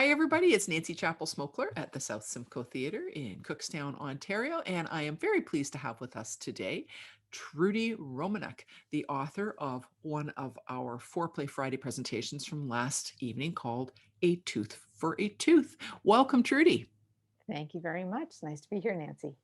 Hi, everybody. It's Nancy Chappell Smokler at the South Simcoe Theatre in Cookstown, Ontario, and I am very pleased to have with us today Trudee Romanek, the author of one of our Foreplay Friday presentations from last evening called A Tooth for a Tooth. Welcome, Trudee. Thank you very much. Nice to be here, Nancy.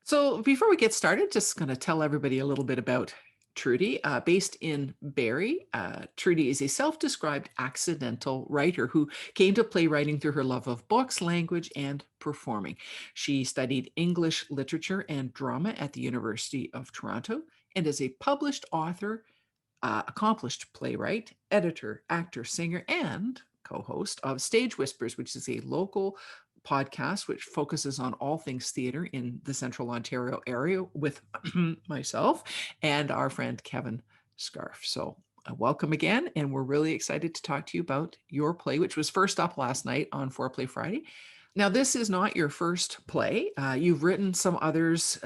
So before we get started, just going to tell everybody a little bit about Trudee. Based in Barrie, Trudee is a self-described accidental writer who came to playwriting through her love of books, language, and performing. She studied English literature and drama at the University of Toronto and is a published author, accomplished playwright, editor, actor, singer, and co-host of Stage Whispers, which is a local podcast which focuses on all things theater in the Central Ontario area with myself and our friend Kevin Scarf. So welcome again, and we're really excited to talk to you about your play, which was first up last night on Foreplay Friday. Now, this is not your first play. You've written some others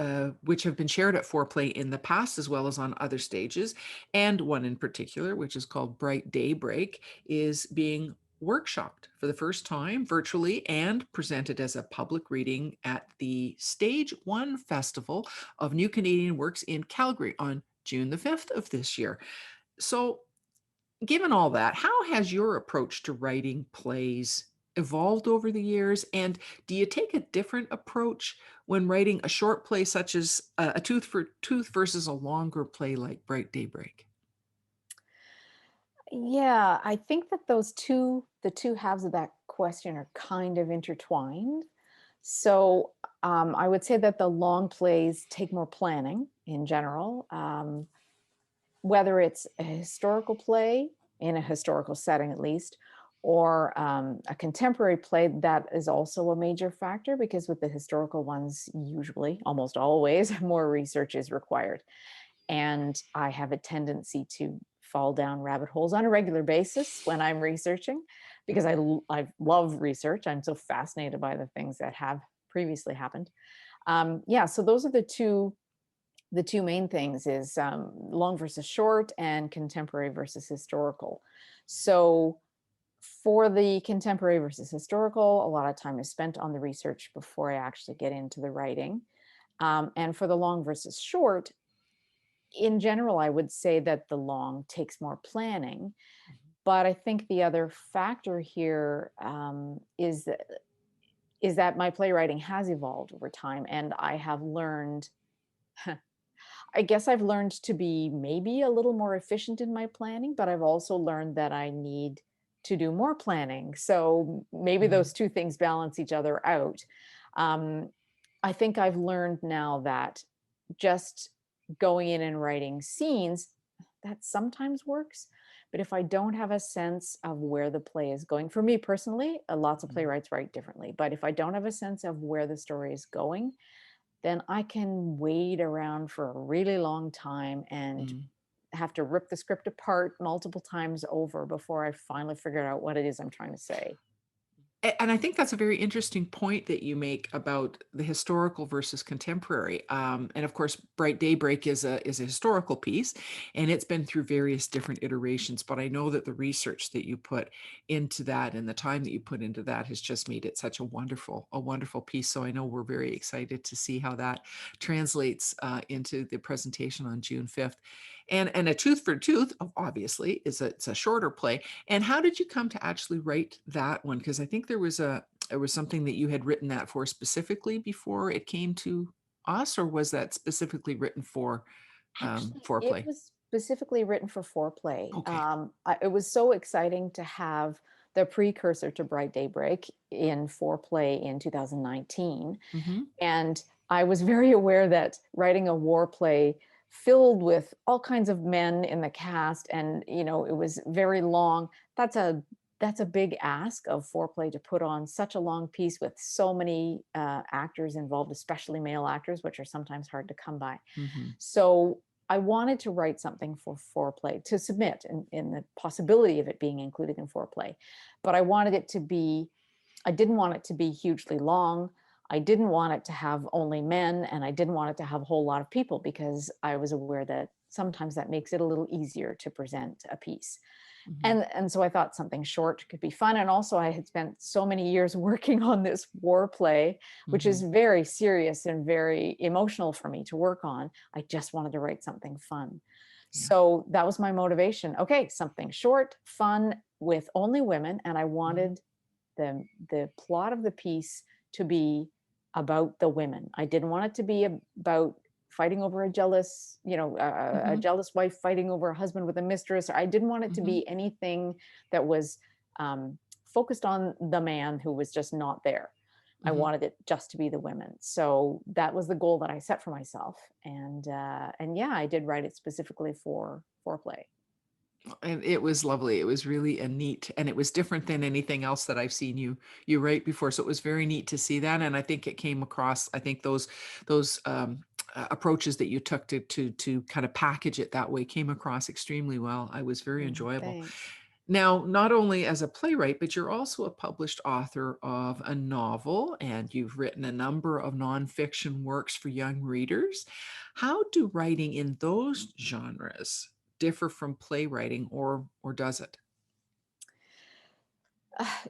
which have been shared at Foreplay in the past, as well as on other stages. And one in particular, which is called Bright Daybreak, is being workshopped for the first time virtually and presented as a public reading at the Stage One Festival of New Canadian Works in Calgary on June the 5th of this year. So, given all that, how has your approach to writing plays evolved over the years? And do you take a different approach when writing a short play such as A Tooth for Tooth versus a longer play like Bright Daybreak? Yeah, I think that the two halves of that question are kind of intertwined. So I would say that the long plays take more planning in general, whether it's a historical play in a historical setting at least, or a contemporary play. That is also a major factor because with the historical ones, usually, almost always, more research is required. And I have a tendency to fall down rabbit holes on a regular basis when I'm researching because I love research. I'm so fascinated by the things that have previously happened. Yeah, so those are the two main things is long versus short and contemporary versus historical. So for the contemporary versus historical, a lot of time is spent on the research before I actually get into the writing. And for the long versus short, in general, I would say that the long takes more planning. But I think the other factor here is that my playwriting has evolved over time, and I have learned. I guess I've learned to be maybe a little more efficient in my planning, but I've also learned that I need to do more planning. So maybe Mhm. those two things balance each other out. Um, I think I've learned now that just going in and writing scenes, that sometimes works. But if I don't have a sense of where the play is going, for me personally, lots of Mhm. playwrights write differently. But if I don't have a sense of where the story is going, then I can wait around for a really long time and Mhm. have to rip the script apart multiple times over before I finally figure out what it is I'm trying to say. And I think that's a very interesting point that you make about the historical versus contemporary. And of course, Bright Daybreak is a historical piece, and it's been through various different iterations. But I know that the research that you put into that and the time that you put into that has just made it such a wonderful piece. So I know we're very excited to see how that translates into the presentation on June 5th. And A Tooth for Tooth, obviously, it's a shorter play. And how did you come to actually write that one? Because I think there was something that you had written that for specifically before it came to us, or was that specifically written for Actually, it foreplay? was specifically written for foreplay. Okay. It was so exciting to have the precursor to Bright Daybreak in foreplay in 2019. Hmm. And I was very aware that writing a war play filled with all kinds of men in the cast, and it was very long. That's a big ask of foreplay to put on such a long piece with so many actors involved, especially male actors, which are sometimes hard to come by. Hmm. So I wanted to write something for foreplay to submit in the possibility of it being included in foreplay. But I didn't want it to be hugely long. I didn't want it to have only men, and I didn't want it to have a whole lot of people because I was aware that sometimes that makes it a little easier to present a piece. Mhm. And so I thought something short could be fun, and also I had spent so many years working on this war play, which is Mhm. very serious and very emotional for me to work on. I just wanted to write something fun. Yeah. So that was my motivation. Okay, something short, fun, with only women, and I Mhm. wanted the plot of the piece to be about the women. I didn't want it to be about fighting over a jealous, a Mhm. jealous wife fighting over a husband with a mistress. I didn't want it to Mhm. be anything that was focused on the man who was just not there. I Mhm. wanted it just to be the women. So that was the goal that I set for myself, and yeah, I did write it specifically for foreplay. And it was lovely. It was really a neat, and it was different than anything else that I've seen you write before. So it was very neat to see that, and I think it came across. I think those approaches that you took to kind of package it that way came across extremely well. I was very enjoyable. Thanks. Now, not only as a playwright, but you're also a published author of a novel, and you've written a number of nonfiction works for young readers. How do writing in those genres differ from playwriting, or does it?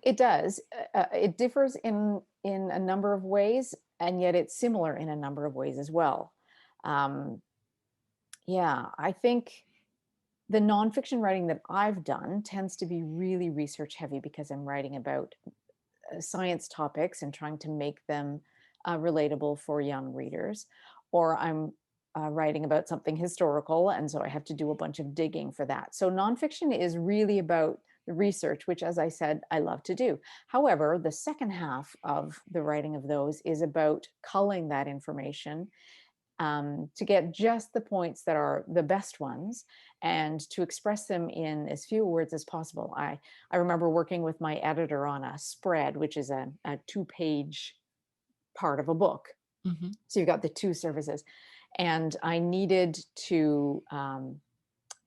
It does. It differs in a number of ways, and yet it's similar in a number of ways as well. Um, yeah, I think the nonfiction writing that I've done tends to be really research heavy because I'm writing about science topics and trying to make them relatable for young readers, or I'm writing about something historical, and so I have to do a bunch of digging for that. So nonfiction is really about the research, which, as I said, I love to do. However, the second half of the writing of those is about culling that information to get just the points that are the best ones and to express them in as few words as possible. I remember working with my editor on a spread, which is a two-page part of a book. Mhm. So you've got the two services, and I needed to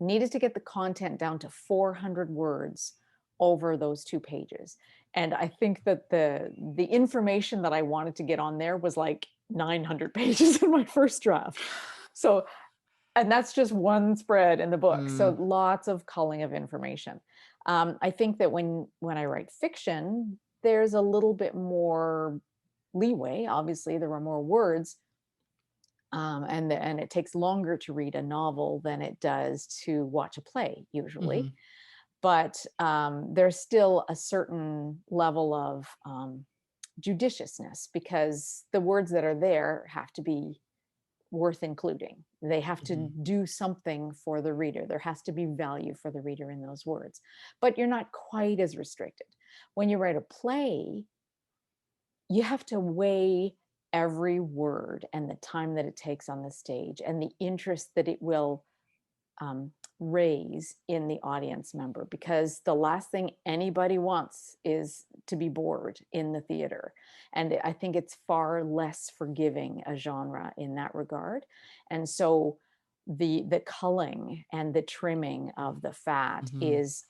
get the content down to 400 words over those 2 pages. And I think that the information that I wanted to get on there was like 900 pages in my first draft. So, and that's just one spread in the book. So Mm, lots of culling of information. I think that when I write fiction, there's a little bit more leeway. Obviously, there are more words, and it takes longer to read a novel than it does to watch a play usually, mhm. but there's still a certain level of judiciousness because the words that are there have to be worth including. They have to Mhm. do something for the reader. There has to be value for the reader in those words, but you're not quite as restricted. When you write a play, you have to weigh every word and the time that it takes on the stage and the interest that it will raise in the audience member, because the last thing anybody wants is to be bored in the theater. And I think it's far less forgiving a genre in that regard. And so the culling and the trimming of the fat Mhm. is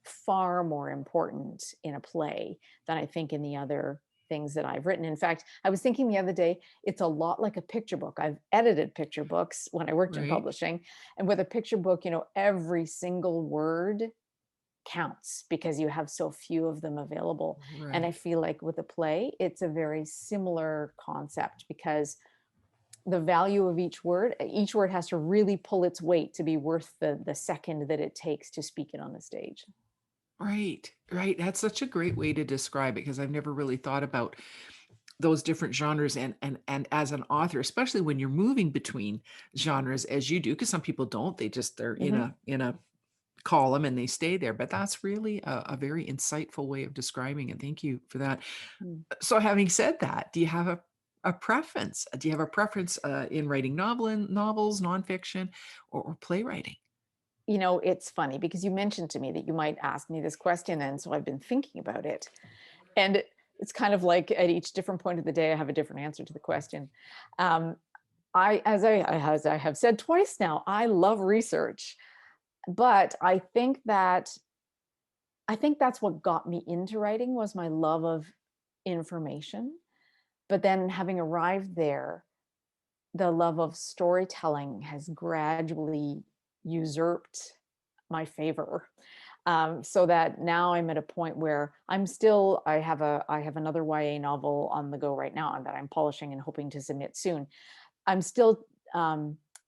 far more important in a play than I think in the other things that I've written. In fact, I was thinking the other day, it's a lot like a picture book. I've edited picture books when I worked in Right, publishing, and with a picture book, every single word counts because you have so few of them available. And I right. feel like with a play, it's a very similar concept because the value of each word has to really pull its weight to be worth the second that it takes to speak it on the stage. Right, right. That's such a great way to describe it because I've never really thought about those different genres, and as an author, especially when you're moving between genres as you do, because some people don't. They're in Mhm. a column and they stay there. But that's really a very insightful way of describing it. Thank you for that. Mm. So having said that, do you have a preference? Do you have a preference in writing novels, nonfiction, or playwriting? It's funny because you mentioned to me that you might ask me this question, and so I've been thinking about it. And it's kind of like at each different point of the day, I have a different answer to the question. Um, as I have said twice now, I love research, but I think that's what got me into writing was my love of information. But then having arrived there, the love of storytelling has gradually usurped my favor. So that now I'm at a point where I have another YA novel on the go right now that I'm polishing and hoping to submit soon. I'm still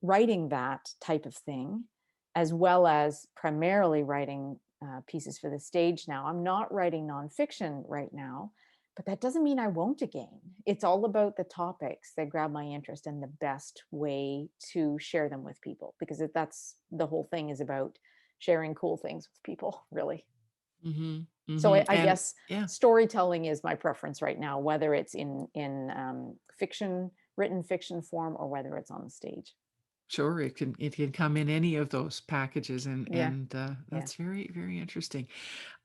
writing that type of thing, as well as primarily writing pieces for the stage now. I'm not writing nonfiction right now, but that doesn't mean I won't again. It's all about the topics that grab my interest and the best way to share them with people, because that's the whole thing is about sharing cool things with people, really. Mhm, So mhm, I and guess yeah, storytelling is my preference right now, whether it's in fiction, written fiction form, or whether it's on the stage. sure, it can come in any of those packages, and Yeah, yeah. that's very, very interesting.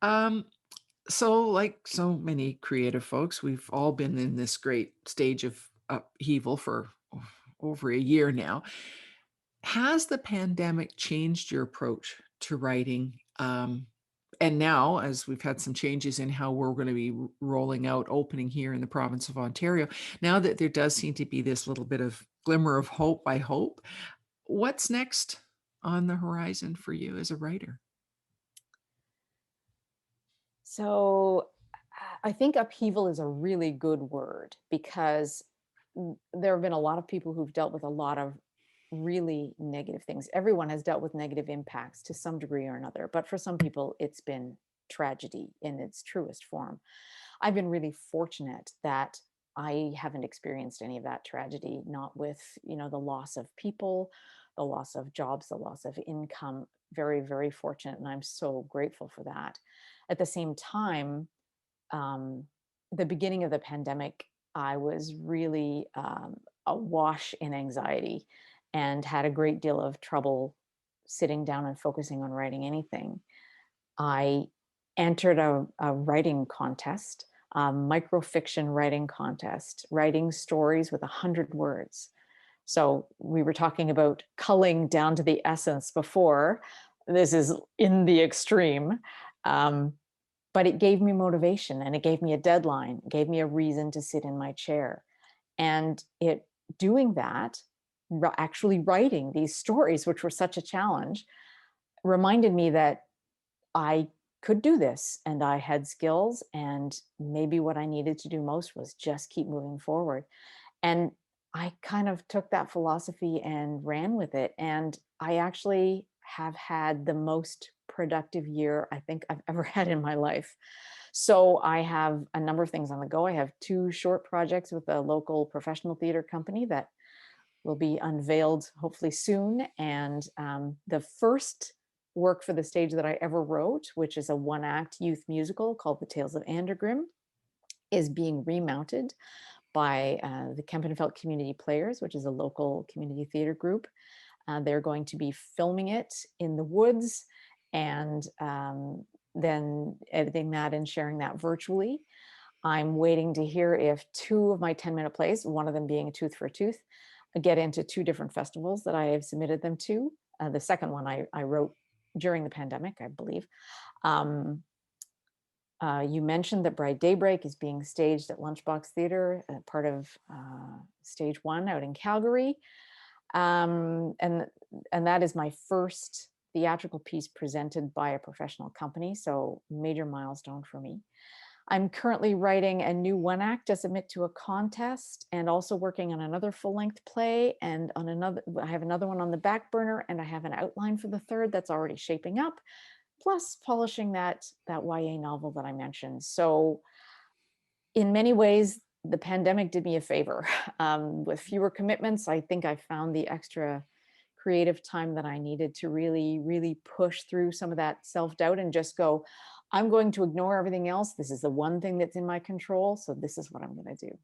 Um, so like so many creative folks, we've all been in this great stage of upheaval for over a year now. Has the pandemic changed your approach to writing? And now, as we've had some changes in how we're going to be rolling out opening here in the province of Ontario, now that there does seem to be this little bit of glimmer of hope, I hope, what's next on the horizon for you as a writer? So I think upheaval is a really good word, because there have been a lot of people who've dealt with a lot of really negative things. Everyone has dealt with negative impacts to some degree or another, but for some people, it's been tragedy in its truest form. I've been really fortunate that I haven't experienced any of that tragedy, not with, the loss of people, the loss of jobs, the loss of income. Very, very fortunate. And I'm so grateful for that. At the same time, um, the beginning of the pandemic, I was really awash in anxiety and had a great deal of trouble sitting down and focusing on writing anything. I entered a writing contest, a microfiction writing contest, writing stories with 100 words. So we were talking about culling down to the essence before. This is in the extreme. Um, but it gave me motivation, and it gave me a deadline, it gave me a reason to sit in my chair. And it doing that, actually writing these stories, which were such a challenge, reminded me that I could do this and I had skills. And maybe what I needed to do most was just keep moving forward. And I kind of took that philosophy and ran with it. And I actually have had the most productive year I think I've ever had in my life. So I have a number of things on the go. I have two short projects with a local professional theater company that will be unveiled hopefully soon. And the first work for the stage that I ever wrote, which is a one-act youth musical called The Tales of Andergrim, is being remounted by the Kempenfelt Community Players, which is a local community theater group. They're going to be filming it in the woods, and then editing that and sharing that virtually. I'm waiting to hear if two of my 10-minute plays, one of them being A Tooth for a Tooth, get into two different festivals that I have submitted them to. The second one I wrote during the pandemic, I believe. Um, you mentioned that Bride Daybreak is being staged at Lunchbox Theater, part of Stage One out in Calgary, and that is my first theatrical piece presented by a professional company. So major milestone for me. I'm currently writing a new one act to submit to a contest, and also working on another full length play, and I have another one on the back burner, and I have an outline for the third that's already shaping up, plus polishing that YA novel that I mentioned. So in many ways, the pandemic did me a favor. With fewer commitments, I think I found the extra creative time that I needed to really, really push through some of that self doubt and just go, I'm going to ignore everything else. This is the one thing that's in my control. So this is what I'm going to do.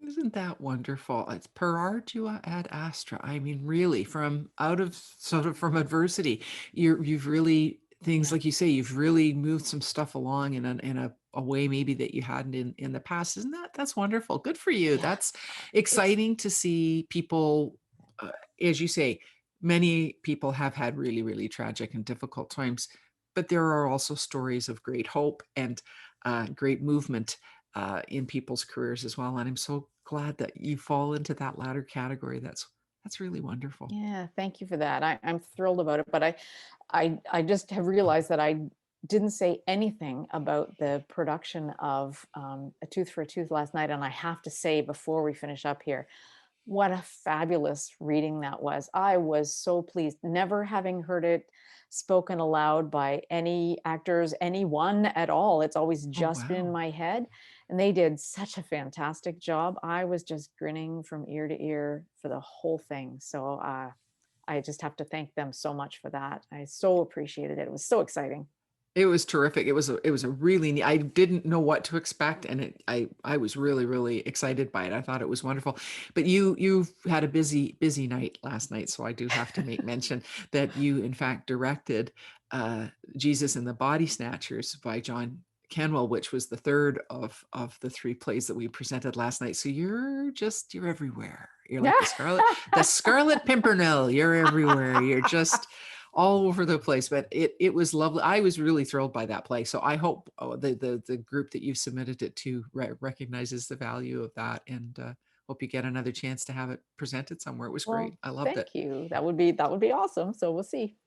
Isn't that wonderful? It's per ardua ad astra. I mean, really, from out of sort of from adversity, you've really things Yeah. like you say, you've really moved some stuff along in a way maybe that you hadn't in the past. Isn't that's wonderful? Good for you. Yeah. That's It's, exciting to see people, as you say, many people have had really, really tragic and difficult times, but there are also stories of great hope and great movement in people's careers as well. And I'm so glad that you fall into that latter category. That's That's really wonderful. Yeah, thank you for that. I'm thrilled about it, but I just have realized that I didn't say anything about the production of A Tooth for a Tooth last night, and I have to say before we finish up here, what a fabulous reading that was. I was so pleased, never having heard it spoken aloud by any actors, anyone at all. It's always Oh, just been in wow. my head. And they did such a fantastic job. I was just grinning from ear to ear for the whole thing. So I just have to thank them so much for that. I so appreciated it. It was so exciting. It was terrific. It was a really neat, I didn't know what to expect, and I was really, really excited by it. I thought it was wonderful. But you've had a busy night last night, so I do have to make mention that you in fact directed uh Jesus and the Body Snatchers by John Canwell, which was the third of the three plays that we presented last night. So you're everywhere. You're like the Scarlet Pimpernel. You're everywhere. You're just all over the place, but it was lovely. I was really thrilled by that play. So I hope the group that you've submitted it to recognizes the value of that, and hope you get another chance to have it presented somewhere. It was great. Well, I loved it. thank you. That would be awesome. So we'll see.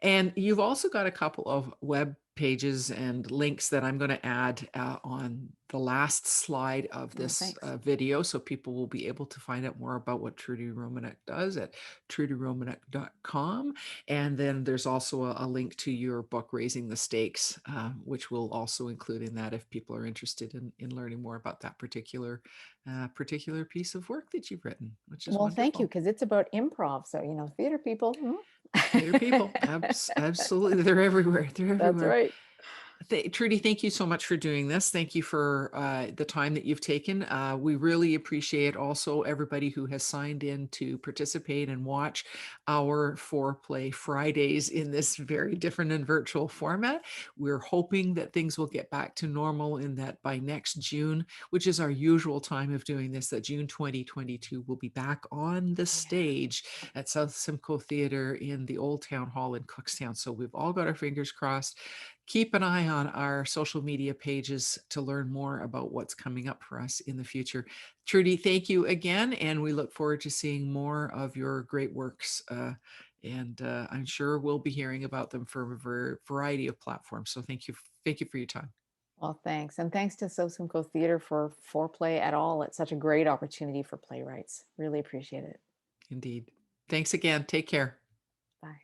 And you've also got a couple of web pages and links that I'm going to add on the last slide of Oh, this thanks. video, so people will be able to find out more about what Trudee Romanek does at trudeeromanek.com. And then there's also a link to your book, Raising the Stakes, which we'll also include in that if people are interested in learning more about that particular piece of work that you've written, which is Well, thank you, wonderful. because it's about improv. So, theater people. They're people. Absolutely. They're everywhere. They're That's everywhere. right. Trudy, thank you so much for doing this. Thank you for the time that you've taken. We really appreciate also everybody who has signed in to participate and watch our Foreplay Fridays in this very different and virtual format. We're hoping that things will get back to normal, and that by next June, which is our usual time of doing this, that June 2022 will be back on the Yeah. stage at South Simcoe Theatre in the Old Town Hall in Cookstown. So we've all got our fingers crossed. Keep an eye on our social media pages to learn more about what's coming up for us in the future. Trudy, thank you again, and we look forward to seeing more of your great works. And I'm sure we'll be hearing about them from a variety of platforms. So thank you for your time. Well, thanks. And thanks to Simcoe Theater for Foreplay at all. It's such a great opportunity for playwrights. Really appreciate it. Indeed. Thanks again. Take care. Bye.